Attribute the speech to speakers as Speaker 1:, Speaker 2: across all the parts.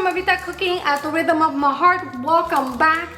Speaker 1: from Evita Cooking at the Rhythm of My Heart. Welcome back.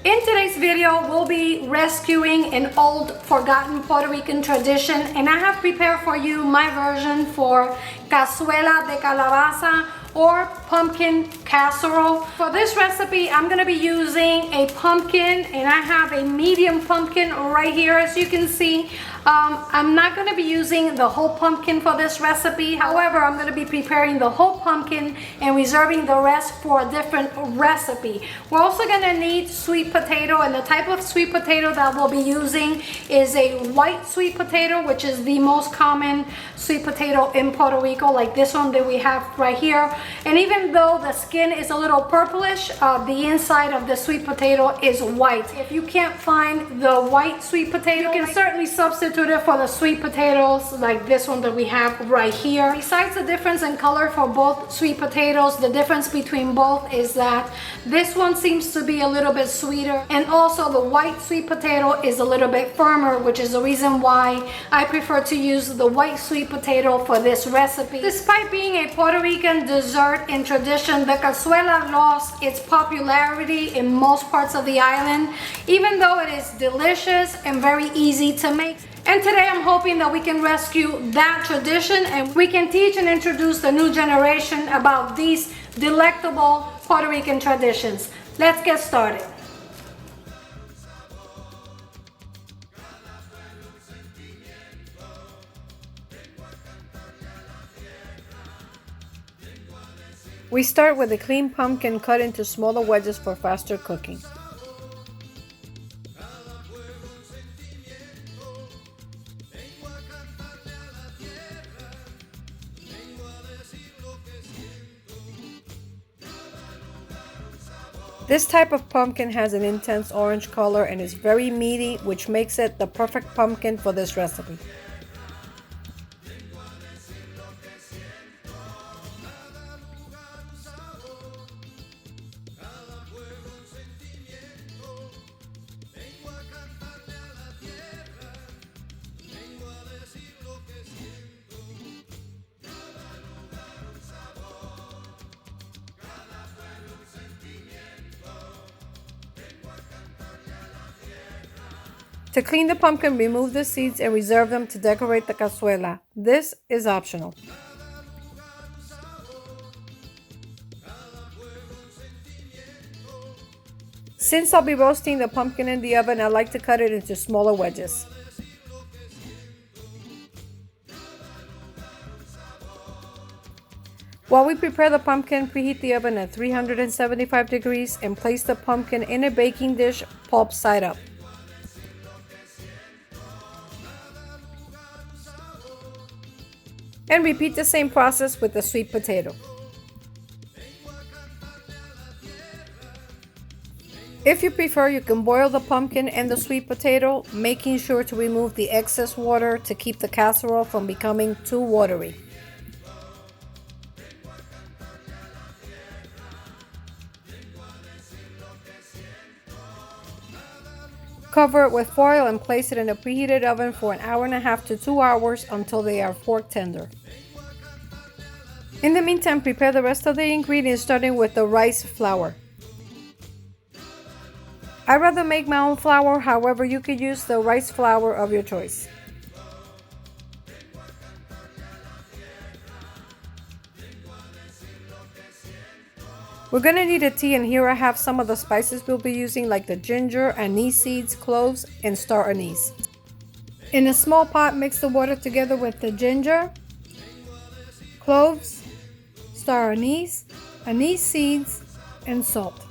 Speaker 1: In today's video, we'll be rescuing an old forgotten Puerto Rican tradition, and I have prepared for you my version for cazuela de calabaza or pumpkin casserole. For this recipe, I'm gonna be using a pumpkin, and I have a medium pumpkin right here, as you can see. I'm not gonna be using the whole pumpkin for this recipe. However, I'm gonna be preparing the whole pumpkin and reserving the rest for a different recipe. We're also gonna need sweet potato, and the type of sweet potato that we'll be using is a white sweet potato, which is the most common sweet potato in Puerto Rico, like this one that we have right here. And even though the skin is a little purplish, the inside of the sweet potato is white. If you can't find the white sweet potato, you can certainly substitute it for the sweet potatoes like this one that we have right here. Besides the difference in color for both sweet potatoes, the difference between both is that this one seems to be a little bit sweeter, and also the white sweet potato is a little bit firmer, which is the reason why I prefer to use the white sweet potato for this recipe. Despite being a Puerto Rican dessert in tradition, the cazuela lost its popularity in most parts of the island, even though it is delicious and very easy to make. And today I'm hoping that we can rescue that tradition and we can teach and introduce the new generation about these delectable Puerto Rican traditions. Let's get started. We start with a clean pumpkin cut into smaller wedges for faster cooking. This type of pumpkin has an intense orange color and is very meaty, which makes it the perfect pumpkin for this recipe. To clean the pumpkin, remove the seeds and reserve them to decorate the cazuela. This is optional. Since I'll be roasting the pumpkin in the oven, I like to cut it into smaller wedges. While we prepare the pumpkin, preheat the oven at 375 degrees and place the pumpkin in a baking dish, pulp side up. And repeat the same process with the sweet potato. If you prefer, you can boil the pumpkin and the sweet potato, making sure to remove the excess water to keep the casserole from becoming too watery. Cover it with foil and place it in a preheated oven for 1.5 hours to 2 hours until they are fork tender. In the meantime, prepare the rest of the ingredients, starting with the rice flour. I rather make my own flour, however you could use the rice flour of your choice. We're gonna need a tea, and here I have some of the spices we'll be using, like the ginger, anise seeds, cloves, and star anise. In a small pot, mix the water together with the ginger, cloves, star anise, anise seeds, and salt.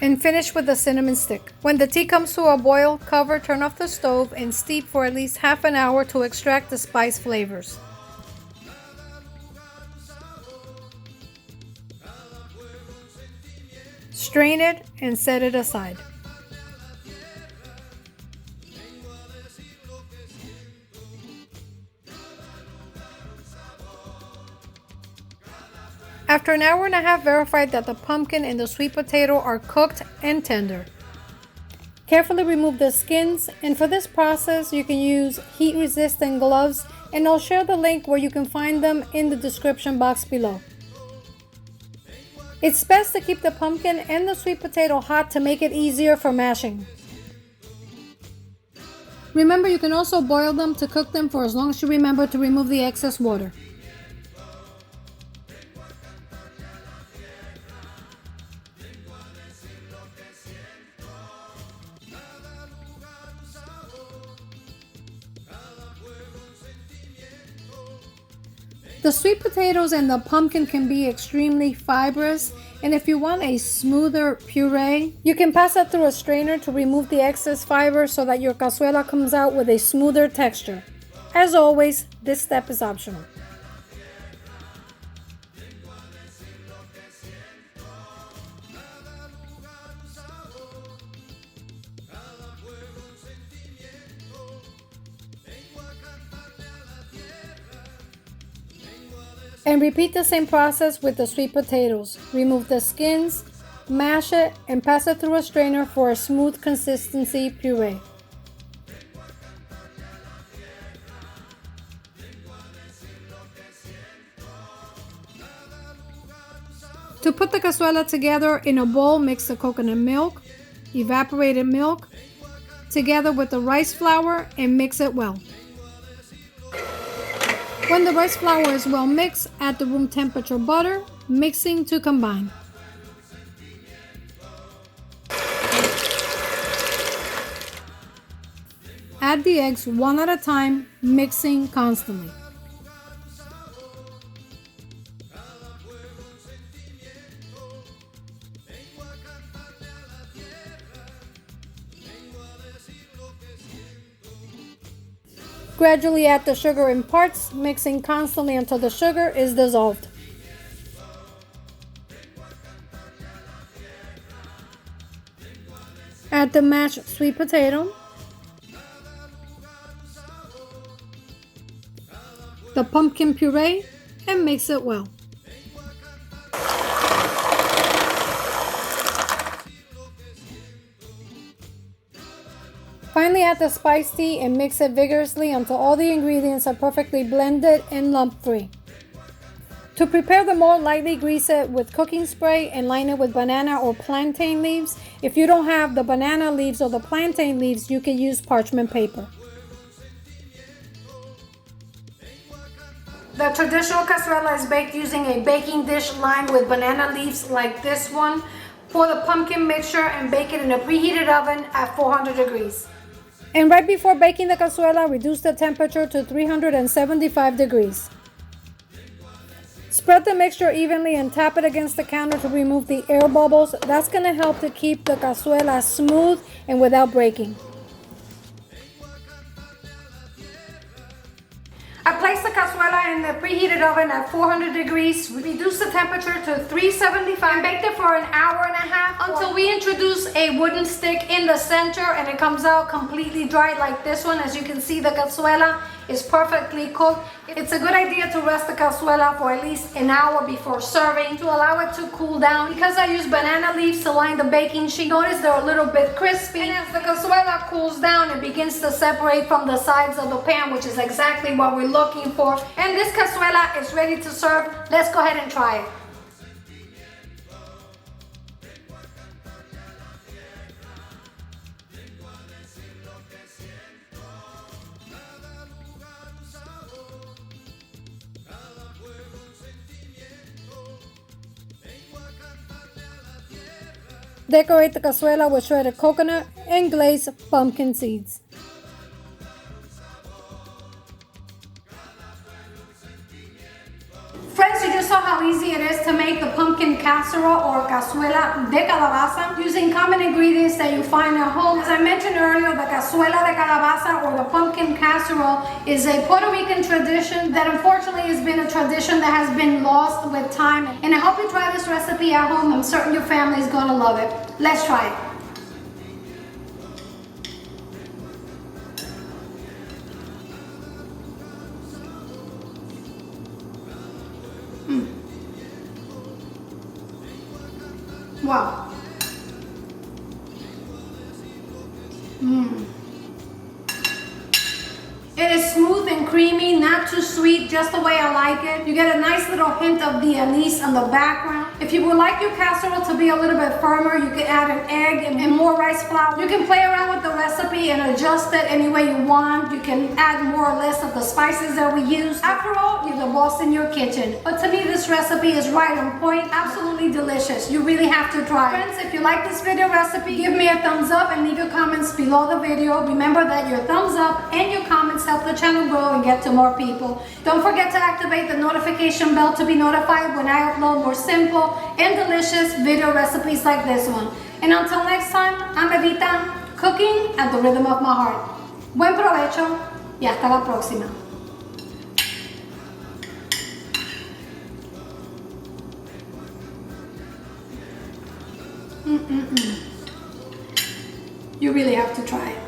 Speaker 1: And finish with the cinnamon stick. When the tea comes to a boil, cover, turn off the stove, and steep for at least half an hour to extract the spice flavors. Strain it and set it aside. After 1.5 hours, verify that the pumpkin and the sweet potato are cooked and tender. Carefully remove the skins, and for this process you can use heat-resistant gloves, and I'll share the link where you can find them in the description box below. It's best to keep the pumpkin and the sweet potato hot to make it easier for mashing. Remember, you can also boil them to cook them for as long as you remember to remove the excess water. The sweet potatoes and the pumpkin can be extremely fibrous, and if you want a smoother puree, you can pass it through a strainer to remove the excess fiber so that your cazuela comes out with a smoother texture. As always, this step is optional. And repeat the same process with the sweet potatoes. Remove the skins, mash it, and pass it through a strainer for a smooth consistency puree. To put the cazuela together in a bowl, mix the coconut milk, evaporated milk, together with the rice flour and mix it well. When the rice flour is well mixed, add the room temperature butter, mixing to combine. Add the eggs one at a time, mixing constantly. Gradually add the sugar in parts, mixing constantly until the sugar is dissolved. Add the mashed sweet potato, the pumpkin puree, and mix it well. Finally, add the spice tea and mix it vigorously until all the ingredients are perfectly blended and lump-free. To prepare the mold, lightly grease it with cooking spray and line it with banana or plantain leaves. If you don't have the banana leaves or the plantain leaves, you can use parchment paper. The traditional cazuela is baked using a baking dish lined with banana leaves like this one. Pour the pumpkin mixture and bake it in a preheated oven at 400 degrees. And right before baking the cazuela, reduce the temperature to 375 degrees. Spread the mixture evenly and tap it against the counter to remove the air bubbles. That's going to help to keep the cazuela smooth and without breaking. I place the cazuela in the preheated oven at 400 degrees. Reduce the temperature to 375. Baked it for an hour and a half until we introduce a wooden stick in the center and it comes out completely dry like this one. As you can see, the cazuela is perfectly cooked. It's a good idea to rest the cazuela for at least an hour before serving to allow it to cool down. Because I use banana leaves to line the baking sheet, notice they're a little bit crispy. And as the cazuela cools down, it begins to separate from the sides of the pan, which is exactly what we're looking for. And this cazuela is ready to serve. Let's go ahead and try it. Decorate the cazuela with shredded coconut and glazed pumpkin seeds. Friends, you just saw how easy it is to make the pumpkin casserole or cazuela de calabaza using common ingredients that you find at home. As I mentioned earlier, the cazuela de calabaza or the pumpkin casserole is a Puerto Rican tradition that unfortunately has been a tradition that has been lost with time. And I hope you try this recipe at home. I'm certain your family is going to love it. Let's try it. Wow. It It is smooth and creamy, not too sweet, just the way I like it. You get a nice little hint of the anise on the background. If you would like your casserole to be a little bit firmer, you can add an egg and more rice flour. You can play around with the recipe and adjust it any way you want. You can add more or less of the spices that we use. After all, you're the boss in your kitchen. But to me, this recipe is right on point, absolutely delicious. You really have to try. Friends, if you like this video recipe, give me a thumbs up and leave your comments below the video. Remember that your thumbs up and your comments help the channel grow and get to more people. Don't forget to activate the notification bell to be notified when I upload more simple and delicious video recipes like this one. And until next time, I'm Evita, cooking at the rhythm of my heart. Buen provecho y hasta la próxima. You really have to try it.